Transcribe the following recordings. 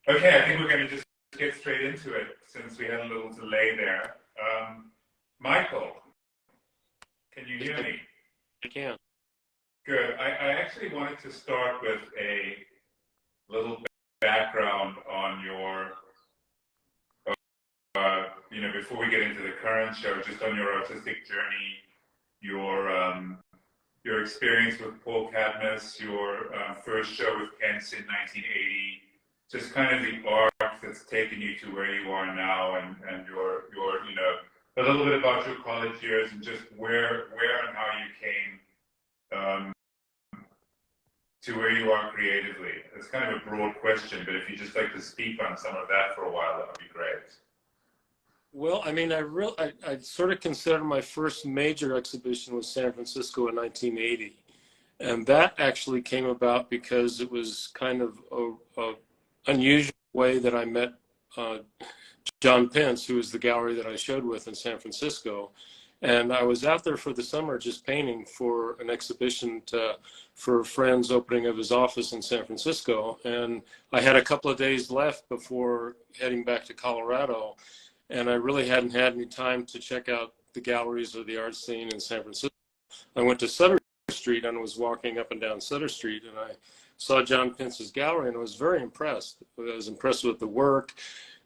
Okay, I think we're going to just get straight into it since we had a little delay there. Michael, can you hear me? I can. Good. I actually wanted to start with a little background on your, before we get into the current show, just on your artistic journey, your experience with Paul Cadmus, your first show with Pence in 1980, just kind of the arc that's taken you to where you are now, and your a little bit about your college years and just where and how you came to where you are creatively. It's kind of a broad question, but if you just like to speak on some of that for a while, that would be great. Well, I mean, I sort of consider my first major exhibition was San Francisco in 1980. And that actually came about because it was kind of a unusual way that I met John Pence, who was the gallery that I showed with in San Francisco. And I was out there for the summer just painting for an exhibition for a friend's opening of his office in San Francisco. And I had a couple of days left before heading back to Colorado. And I really hadn't had any time to check out the galleries or the art scene in San Francisco. I went to Sutter Street and was walking up and down Sutter Street, and I saw John Pence's gallery, and I was very impressed. I was impressed with the work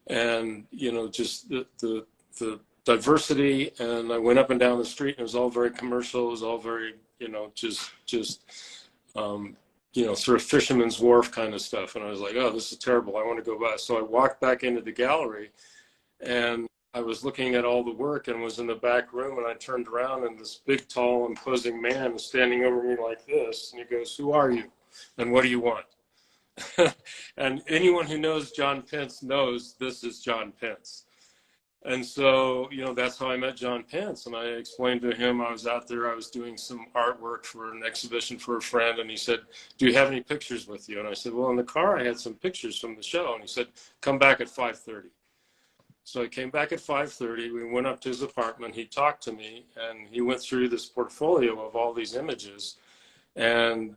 and, just the diversity. And I went up and down the street, and it was all very commercial. It was all very, sort of fisherman's wharf kind of stuff. And I was like, oh, this is terrible. I want to go back. So I walked back into the gallery, and I was looking at all the work and was in the back room, and I turned around, and this big, tall, imposing man was standing over me like this. And he goes, "Who are you? And what do you want?" And anyone who knows John Pence knows this is John Pence. And so, that's how I met John Pence. And I explained to him I was out there, I was doing some artwork for an exhibition for a friend. And he said, "Do you have any pictures with you?" And I said, "Well, in the car, I had some pictures from the show." And he said, "Come back at 5:30. So I came back at 5:30. We went up to his apartment. He talked to me, and he went through this portfolio of all these images, and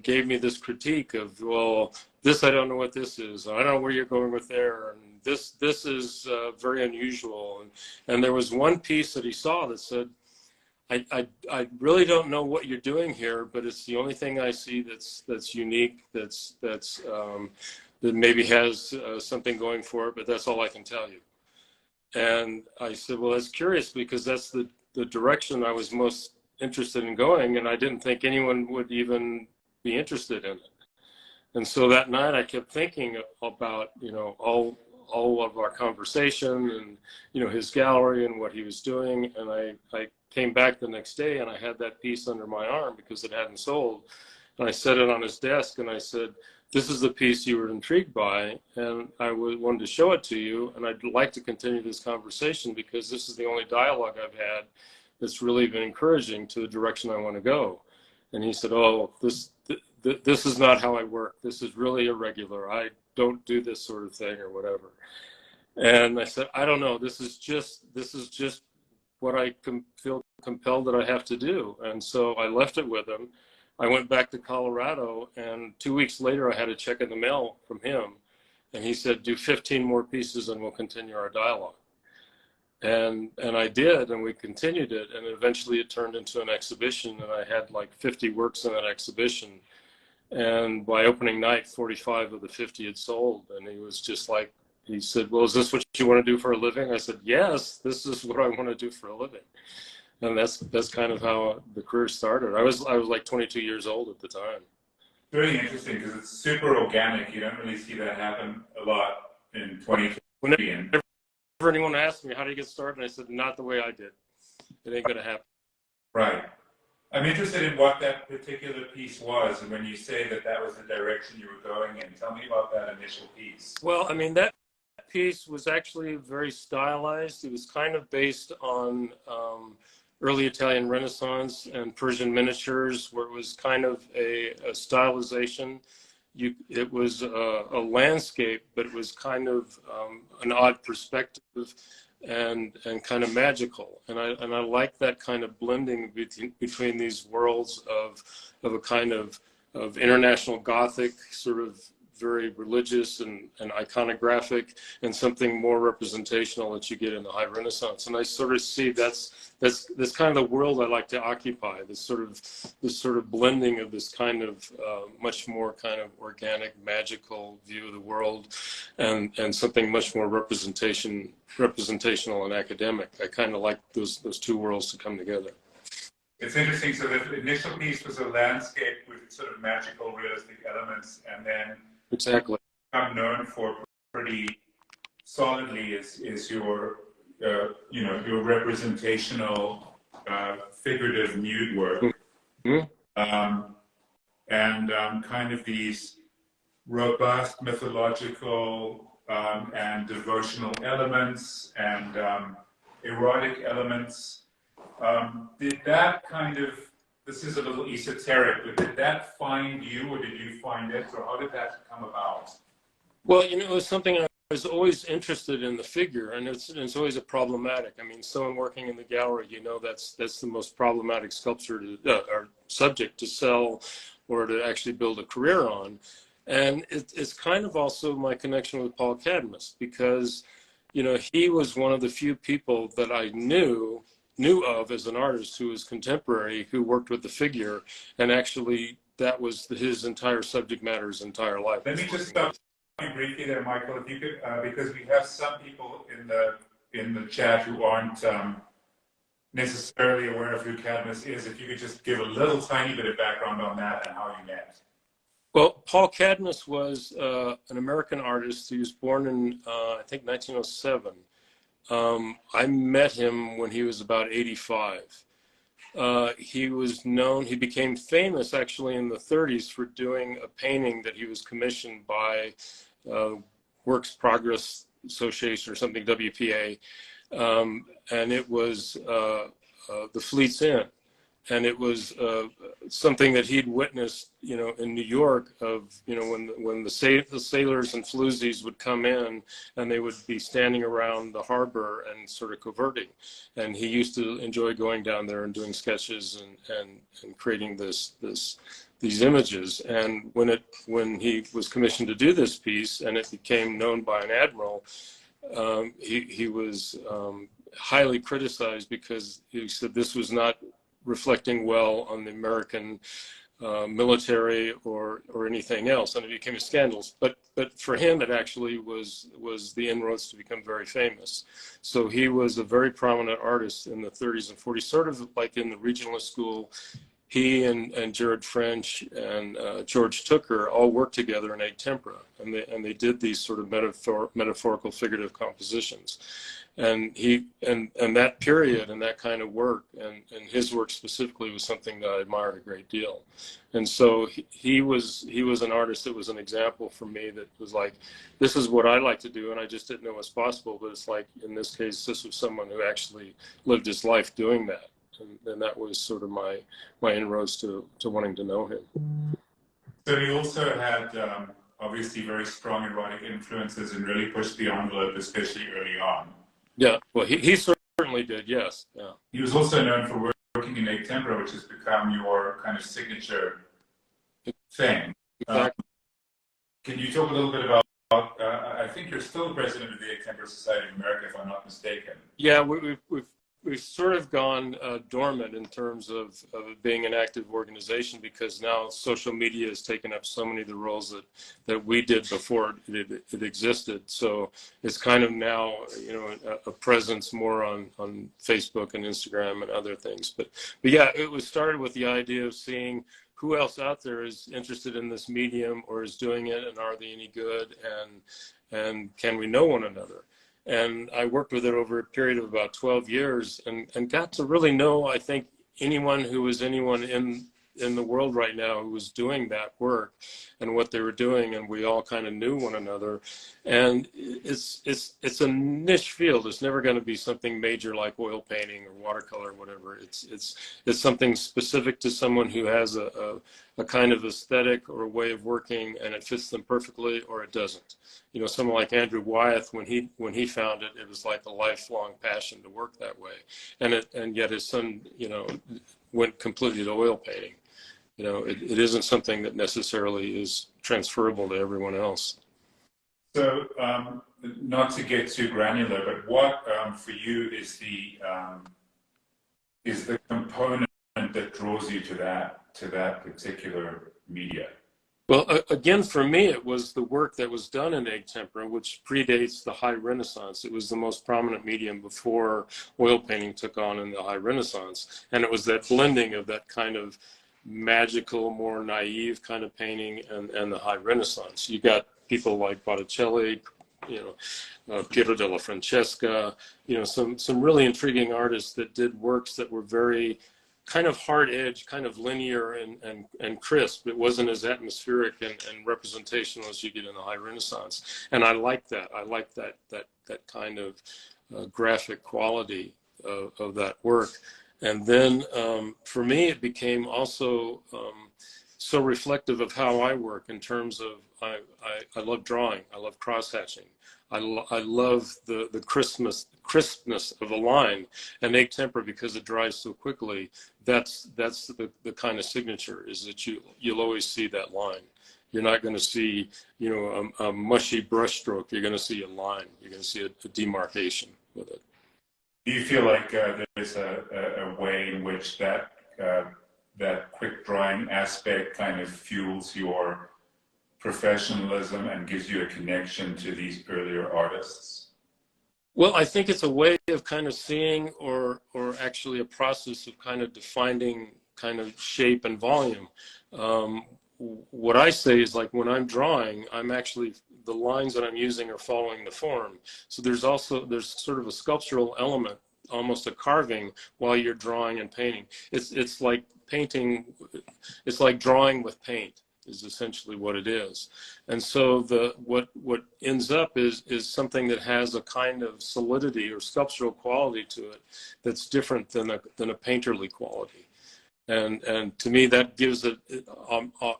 gave me this critique of, well, this, I don't know what this is. I don't know where you're going with there, and this is very unusual. And there was one piece that he saw that said, I really don't know what you're doing here, but it's the only thing I see that's unique, that maybe has something going for it, but that's all I can tell you." And I said, "Well, that's curious, because that's the direction I was most interested in going, and I didn't think anyone would even be interested in it." And so that night I kept thinking about, all of our conversation and, his gallery and what he was doing. And I came back the next day, and I had that piece under my arm because it hadn't sold. And I set it on his desk, and I said, "This is the piece you were intrigued by, and I wanted to show it to you, and I'd like to continue this conversation because this is the only dialogue I've had that's really been encouraging to the direction I want to go." And he said, "Oh, this is not how I work. This is really irregular. I don't do this sort of thing," or whatever. And I said, "I don't know. This is just what I feel compelled that I have to do." And so I left it with him. I went back to Colorado, and 2 weeks later, I had a check in the mail from him. And he said, "Do 15 more pieces and we'll continue our dialogue." And I did, and we continued it. And eventually it turned into an exhibition, and I had like 50 works in that exhibition. And by opening night, 45 of the 50 had sold. And he was just like, he said, "Well, is this what you want to do for a living?" I said, "Yes, this is what I want to do for a living." And that's kind of how the career started. I was like 22 years old at the time. Really interesting because it's super organic. You don't really see that happen a lot in 2020. Whenever anyone asked me, "How do you get started?" I said, "Not the way I did. It ain't gonna happen." Right. I'm interested in what that particular piece was, and when you say that was the direction you were going in, tell me about that initial piece. Well, I mean, that piece was actually very stylized. It was kind of based on early Italian Renaissance and Persian miniatures, where it was kind of a stylization. It was a landscape, but it was kind of an odd perspective and kind of magical. And I like that kind of blending between these worlds of a kind of international Gothic sort of very religious and iconographic, and something more representational that you get in the High Renaissance. And I sort of see that's kind of the world I like to occupy. This sort of blending of this kind of much more kind of organic, magical view of the world, and something much more representational and academic. I kind of like those two worlds to come together. It's interesting. So the initial piece was a landscape with sort of magical, realistic elements, and then exactly I'm known for pretty solidly is your your representational, figurative nude work, and kind of these robust mythological and devotional elements and erotic elements. Did that kind of, this is a little esoteric, but did that find you, or did you find it, or how did that come about? Well, it was something I was always interested in, the figure, and it's always a problematic. I mean, someone working in the gallery, that's the most problematic sculpture or subject to sell or to actually build a career on. And it's kind of also my connection with Paul Cadmus, because, he was one of the few people that I knew of as an artist who was contemporary, who worked with the figure, and actually that was his entire subject matter, his entire life. Let me just stop you briefly there, Michael, if you could, because we have some people in the chat who aren't necessarily aware of who Cadmus is. If you could just give a little tiny bit of background on that and how you met. Well, Paul Cadmus was an American artist. He was born in, I think, 1907. I met him when he was about 85. He became famous actually in the 30s for doing a painting that he was commissioned by Works Progress Association or something, WPA, and it was the Fleet's Inn. And it was something that he'd witnessed, in New York, of, when the sailors and floozies would come in, and they would be standing around the harbor and sort of coverting. And he used to enjoy going down there and doing sketches and creating these images. And when he was commissioned to do this piece, and it became known by an admiral, he was highly criticized, because he said this was not reflecting well on the American military or anything else, and it became a scandal. But for him, it actually was the inroads to become very famous. So he was a very prominent artist in the 30s and 40s, sort of like in the regionalist school. He and Jared French and George Tooker all worked together in tempera, and they did these sort of metaphorical, figurative compositions. And that period and that kind of work and his work specifically was something that I admired a great deal. And so he was an artist that was an example for me, that was like, this is what I like to do, and I just didn't know it was possible. But it's like, in this case, this was someone who actually lived his life doing that. And that was sort of my inroads to wanting to know him. So he also had obviously very strong erotic influences and really pushed the envelope, especially early on. Yeah, well, he certainly did, yes. Yeah. He was also known for working in tempera, which has become your kind of signature thing. Exactly. Can you talk a little bit about, I think you're still president of the Tempera Society of America, if I'm not mistaken. Yeah, we've sort of gone dormant in terms of being an active organization, because now social media has taken up so many of the roles that we did before it existed. So it's kind of now, a presence more on Facebook and Instagram and other things. But yeah, it was started with the idea of seeing who else out there is interested in this medium or is doing it, and are they any good, and can we know one another? And I worked with it over a period of about 12 years and got to really know, I think, anyone in the world right now who was doing that work and what they were doing, and we all kind of knew one another. And it's a niche field. It's never going to be something major like oil painting or watercolor or whatever. It's something specific to someone who has a kind of aesthetic or a way of working, and it fits them perfectly, or it doesn't. Someone like Andrew Wyeth, when he found it, it was like a lifelong passion to work that way. And yet his son, went completely to oil painting. It isn't something that necessarily is transferable to everyone else. So, not to get too granular, but what for you is the component that draws you to that particular media? Well, again, for me, it was the work that was done in egg tempera, which predates the High Renaissance. It was the most prominent medium before oil painting took on in the High Renaissance. And it was that blending of that kind of magical, more naive kind of painting and the High Renaissance. You got people like Botticelli, Piero della Francesca, some really intriguing artists that did works that were very kind of hard edge, kind of linear and crisp. It wasn't as atmospheric and representational as you get in the High Renaissance. And I like that. I like that kind of graphic quality of that work. And then for me, it became also so reflective of how I work in terms of I love drawing. I love cross-hatching. I love the crispness of a line. And egg tempera, because it dries so quickly, that's the kind of signature, is that you'll always see that line. You're not going to see a mushy brushstroke. You're going to see a line. You're going to see a demarcation with it. Do you feel like there's a way in which that quick drawing aspect kind of fuels your professionalism and gives you a connection to these earlier artists? Well, I think it's a way of kind of seeing or actually a process of kind of defining kind of shape and volume. What I say is, like, when I'm drawing, I'm actually, the lines that I'm using are following the form. So there's sort of a sculptural element, almost a carving, while you're drawing and painting. It's like painting, it's like drawing with paint is essentially what it is. And so what ends up is something that has a kind of solidity or sculptural quality to it that's different than a painterly quality. And to me, that gives it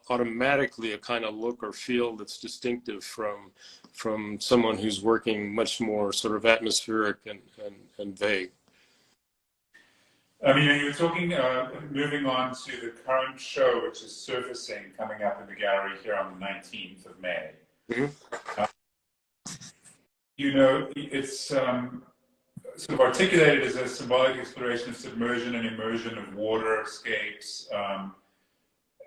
automatically a kind of look or feel that's distinctive from someone who's working much more sort of atmospheric and vague. I mean, you were talking, moving on to the current show, which is surfacing, coming up in the gallery here on the 19th of May. Mm-hmm. It's sort of articulated as a symbolic exploration of submersion and immersion of waterscapes.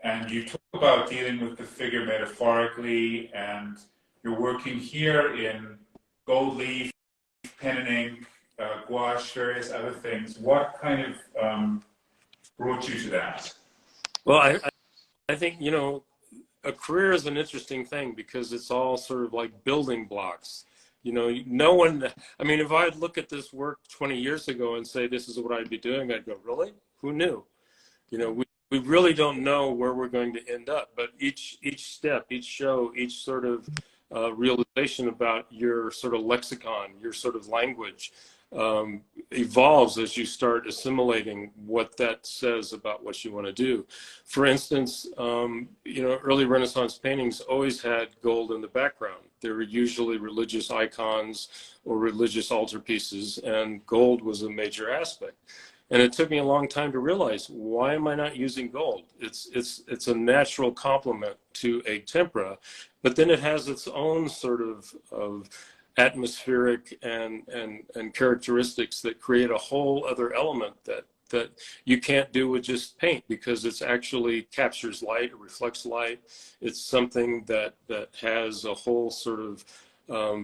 And you talk about dealing with the figure metaphorically, and you're working here in gold leaf, pen and ink, gouache, various other things. What kind of brought you to that? Well, I think, a career is an interesting thing because it's all sort of like building blocks. No one, I mean, if I'd look at this work 20 years ago and say, this is what I'd be doing, I'd go, really? Who knew? We really don't know where we're going to end up, but each step, each show, each sort of realization about your sort of lexicon, your sort of language, evolves as you start assimilating what that says about what you want to do. For instance, early Renaissance paintings always had gold in the background. They were usually religious icons or religious altarpieces, and gold was a major aspect. And it took me a long time to realize, why am I not using gold? It's a natural complement to egg tempera, but then it has its own sort of atmospheric and characteristics that create a whole other element that you can't do with just paint, because it's actually captures light, it reflects light. It's something that has a whole sort of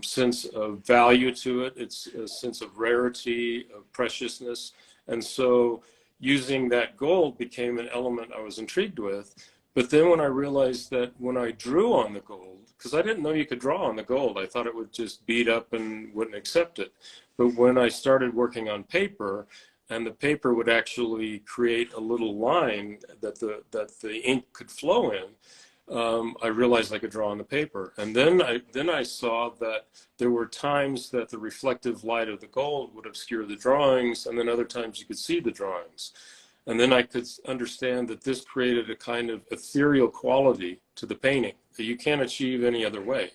sense of value to it. It's a sense of rarity, of preciousness. And so using that gold became an element I was intrigued with. But then when I realized that when I drew on the gold, because I didn't know you could draw on the gold, I thought it would just beat up and wouldn't accept it. But when I started working on paper, and the paper would actually create a little line that the ink could flow in, I realized I could draw on the paper. And then I saw that there were times that the reflective light of the gold would obscure the drawings, and then other times you could see the drawings. And then I could understand that this created a kind of ethereal quality to the painting that you can't achieve any other way.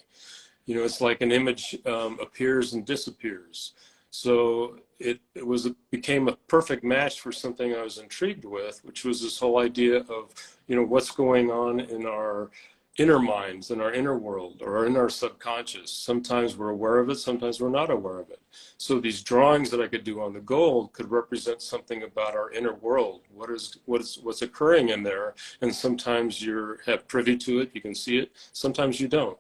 It's like an image appears and disappears. So it became a perfect match for something I was intrigued with, which was this whole idea of, what's going on in our inner minds, in our inner world, or in our subconscious. Sometimes we're aware of it, sometimes we're not aware of it. So these drawings that I could do on the gold could represent something about our inner world, what's occurring in there. And sometimes you have privy to it, you can see it, sometimes you don't.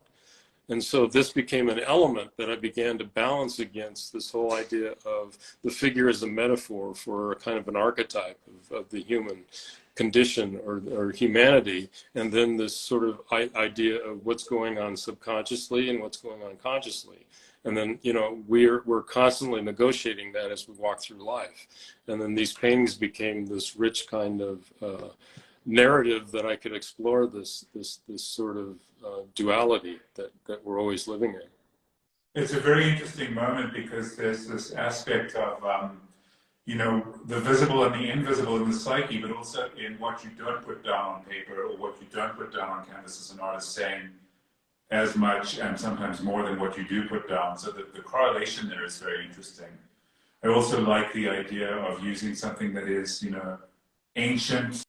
And so this became an element that I began to balance against this whole idea of the figure as a metaphor for a kind of an archetype of the human condition or humanity, and then this sort of idea of what's going on subconsciously and what's going on consciously. And then, you know, we're constantly negotiating that as we walk through life. And then these paintings became this rich kind of narrative that I could explore this sort of duality that we're always living in. It's a very interesting moment because there's this aspect of, you know, the visible and the invisible in the psyche, but also in what you don't put down on paper or what you don't put down on canvas as an artist, saying as much and sometimes more than what you do put down. So the correlation there is very interesting. I also like the idea of using something that is, you know, ancient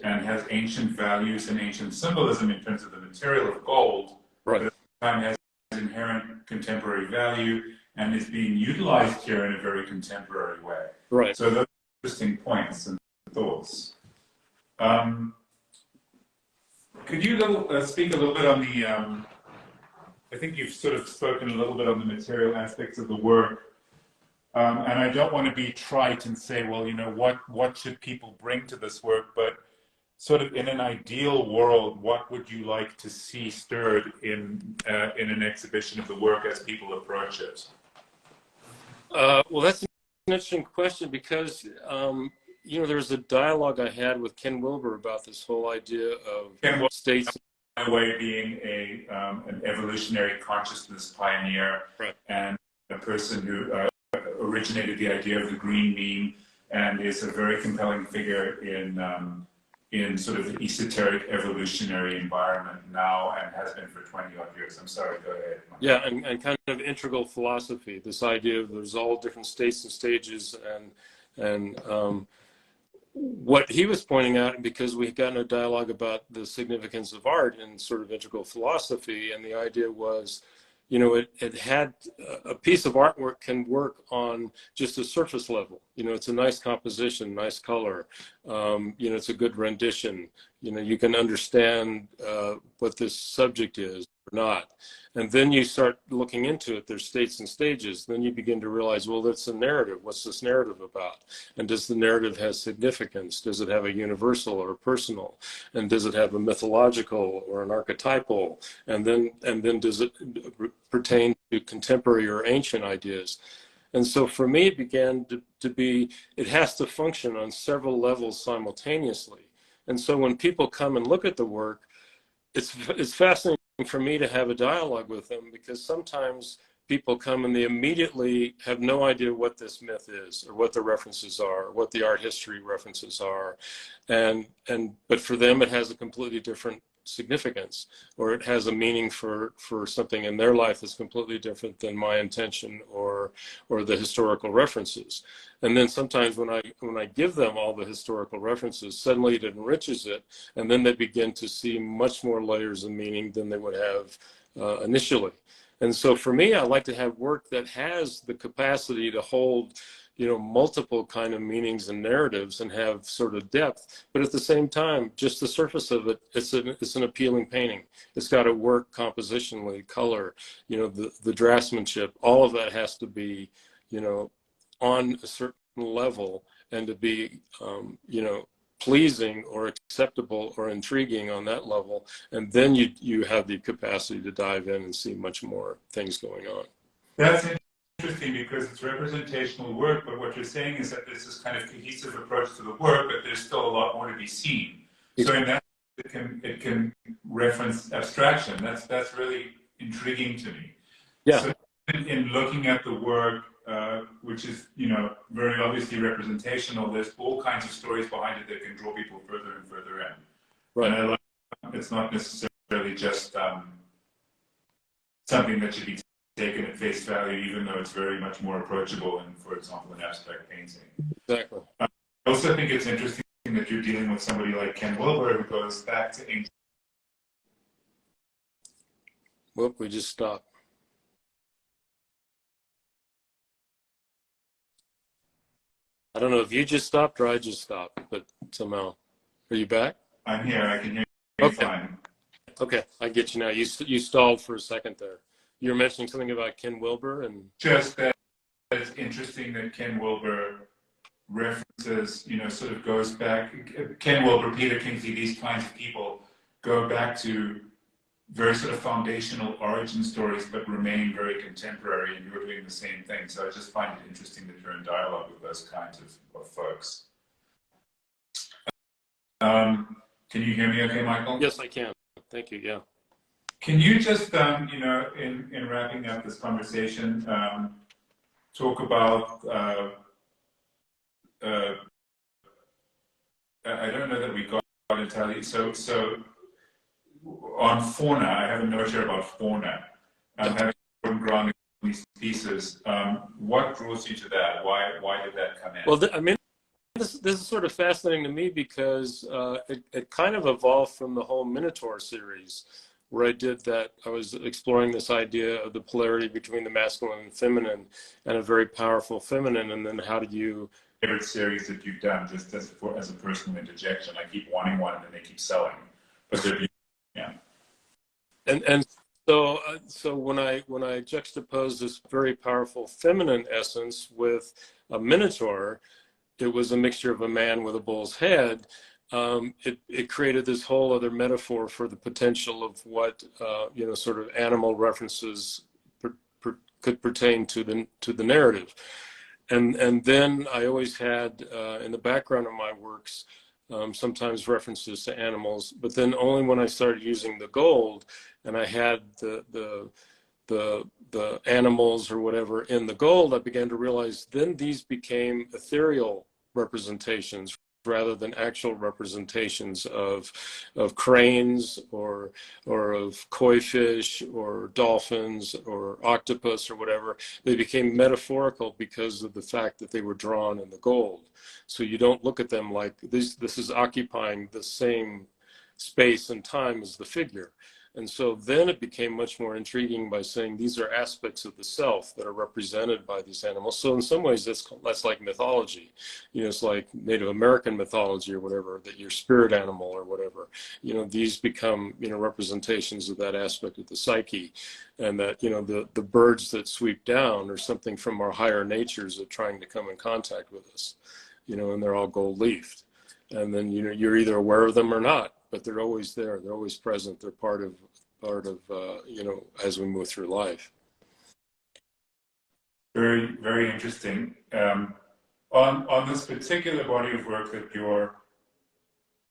and has ancient values and ancient symbolism in terms of the material of gold, right, but at the time has inherent contemporary value and is being utilized here in a very contemporary way. Right. So those are interesting points and thoughts. Could you speak a little bit on the, I think you've sort of spoken a little bit on the material aspects of the work. And I don't want to be trite and say, well, you know, what should people bring to this work? But sort of in an ideal world, what would you like to see stirred in an exhibition of the work as people approach it? Well, that's an interesting question because, you know, there's a dialogue I had with Ken Wilber about this whole idea of states. By the way, being an evolutionary consciousness pioneer, right, and a person who originated the idea of the green mean and is a very compelling figure in sort of the esoteric evolutionary environment now and has been for 20 odd years. I'm sorry, go ahead. Yeah, and kind of integral philosophy, this idea of there's all different states and stages, and what he was pointing out, because we got in a dialogue about the significance of art and sort of integral philosophy, and the idea was, you know, it had a piece of artwork can work on just a surface level. You know, it's a nice composition, nice color. You know, it's a good rendition. You know, you can understand what this subject is or not. And then you start looking into it. There's states and stages. Then you begin to realize, well, that's a narrative. What's this narrative about? And does the narrative have significance? Does it have a universal or a personal? And does it have a mythological or an archetypal? And then does it pertain to contemporary or ancient ideas? And so for me, it began to be, it has to function on several levels simultaneously. And so when people come and look at the work, it's fascinating for me to have a dialogue with them, because sometimes people come and they immediately have no idea what this myth is or what the references are, or what the art history references are. But for them, it has a completely different significance, or it has a meaning for something in their life that's completely different than my intention or the historical references. And then sometimes when I give them all the historical references, suddenly it enriches it, and then they begin to see much more layers of meaning than they would have initially. And so for me, I like to have work that has the capacity to hold, you know, multiple kind of meanings and narratives and have sort of depth, but at the same time, just the surface of it, it's an appealing painting. It's got to work compositionally, color, you know, the draftsmanship, all of that has to be, you know, on a certain level, and to be, you know, pleasing or acceptable or intriguing on that level. And then you have the capacity to dive in and see much more things going on. That's interesting because it's representational work, but what you're saying is that there's this kind of cohesive approach to the work, but there's still a lot more to be seen. So in that, it can reference abstraction. That's really intriguing to me. Yeah. So in looking at the work, which is, you know, very obviously representational, there's all kinds of stories behind it that can draw people further and further in. Right. And I like it's not necessarily just something that should be taken at face value, even though it's very much more approachable in, for example, an abstract painting. Exactly. I also think it's interesting that you're dealing with somebody like Ken Wilber, who goes back to ancient. Whoop, we just stopped. I don't know if you just stopped or I just stopped, but somehow. Are you back? I'm here. I can hear you Okay. fine. Okay, I get you now. You stalled for a second there. You were mentioning something about Ken Wilber and just that it's interesting that Ken Wilber references, sort of goes back. Ken Wilber, Peter Kingsley, these kinds of people go back to very sort of foundational origin stories, but remain very contemporary, and you're doing the same thing. So I just find it interesting that you're in dialogue with those kinds of folks. Can you hear me okay, Michael? Yes, I can. Thank you. Yeah. Can you just, in wrapping up this conversation, talk about, I don't know that we got entirely, so on Fauna, I have a note here about Fauna, having ground in these pieces. What draws you to that? Why did that come in? Well, I mean, this is sort of fascinating to me because it kind of evolved from the whole Minotaur series, where I did that. I was exploring this idea of the polarity between the masculine and feminine, and a very powerful feminine, and then how do you... Favorite series that you've done, just as a personal interjection. I keep wanting one, and then they keep selling. But yeah. And so when I juxtaposed this very powerful feminine essence with a Minotaur, it was a mixture of a man with a bull's head. It created this whole other metaphor for the potential of what sort of animal references could pertain to the narrative. And then I always had in the background of my works sometimes references to animals, but then only when I started using the gold and I had the animals or whatever in the gold, I began to realize then these became ethereal representations rather than actual representations of cranes or of koi fish or dolphins or octopus or whatever. They became metaphorical because of the fact that they were drawn in the gold. So you don't look at them like this is occupying the same space and time as the figure. And so then it became much more intriguing by saying these are aspects of the self that are represented by these animals. So in some ways, that's like mythology. It's like Native American mythology or whatever, that your spirit animal or whatever. These become, representations of that aspect of the psyche. And that, the birds that sweep down are something from our higher natures of trying to come in contact with us, and they're all gold-leafed. And then, you're either aware of them or not. But they're always there. They're always present. They're part of as we move through life. Very, very interesting. On this particular body of work that you're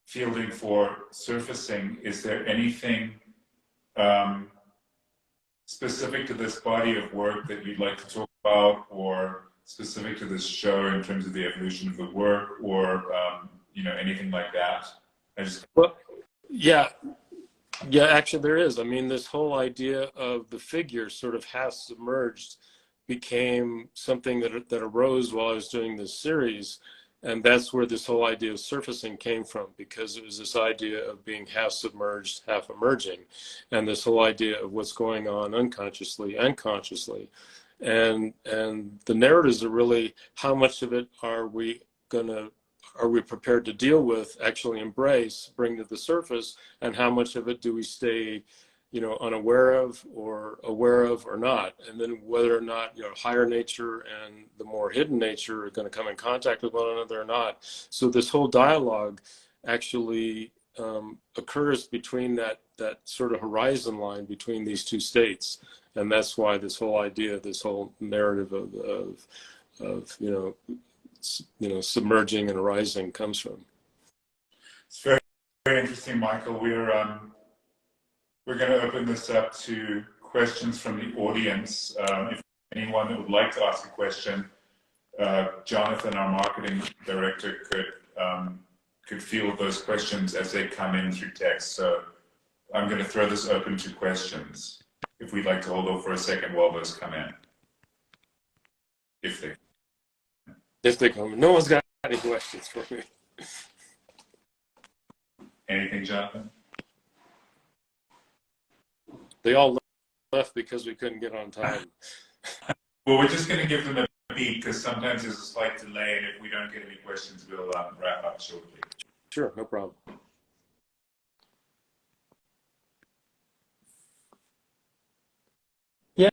fielding for surfacing, is there anything specific to this body of work that you'd like to talk about, or specific to this show in terms of the evolution of the work, or anything like that? Yeah, actually there is. I mean, this whole idea of the figure sort of half submerged became something that arose while I was doing this series. And that's where this whole idea of surfacing came from, because it was this idea of being half submerged, half emerging, and this whole idea of what's going on unconsciously and consciously. And the narratives are really, how much of it are we prepared to deal with, actually embrace, bring to the surface, and how much of it do we stay, unaware of or aware of or not? And then whether or not, higher nature and the more hidden nature are going to come in contact with one another or not. So this whole dialogue actually occurs between that sort of horizon line between these two states. And that's why this whole idea, this whole narrative of submerging and arising comes from. It's very, very interesting, Michael. We're going to open this up to questions from the audience. If anyone that would like to ask a question, Jonathan, our marketing director, could field those questions as they come in through text. So I'm going to throw this open to questions, if we'd like to hold off for a second while those come in. If they come. No one's got any questions for me. Anything, Jonathan? They all left because we couldn't get on time. Well, we're just going to give them a beat because sometimes there's a slight delay, and if we don't get any questions, we'll wrap up shortly. Sure, no problem. Yeah,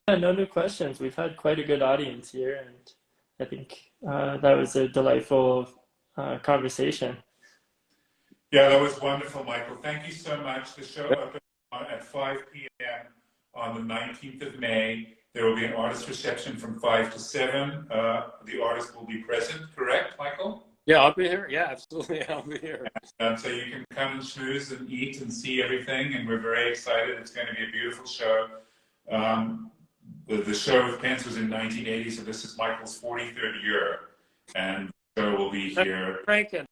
no new questions. We've had quite a good audience here, and I think that was a delightful conversation. Yeah, that was wonderful, Michael. Thank you so much. The show opens at 5 p.m. on the 19th of May. There will be an artist reception from 5 to 7. The artist will be present, correct, Michael? Yeah, I'll be here. Yeah, absolutely, I'll be here. So you can come and schmooze and eat and see everything, and we're very excited. It's going to be a beautiful show. The show with Pence was in 1980, so this is Michael's 43rd year, and the show will be here. Franken.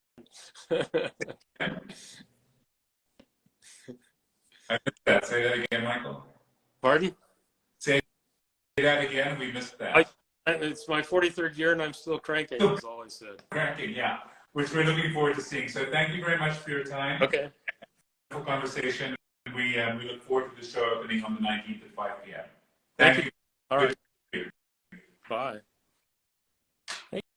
I missed that. Say that again, Michael. Pardon? Say that again. We missed that. It's my 43rd year, and I'm still cranking. That's all I said. Cranking, yeah. Which we're looking forward to seeing. So thank you very much for your time. Okay. Wonderful conversation. We look forward to the show opening on the 19th at 5 p.m. Thank you. All right. Bye.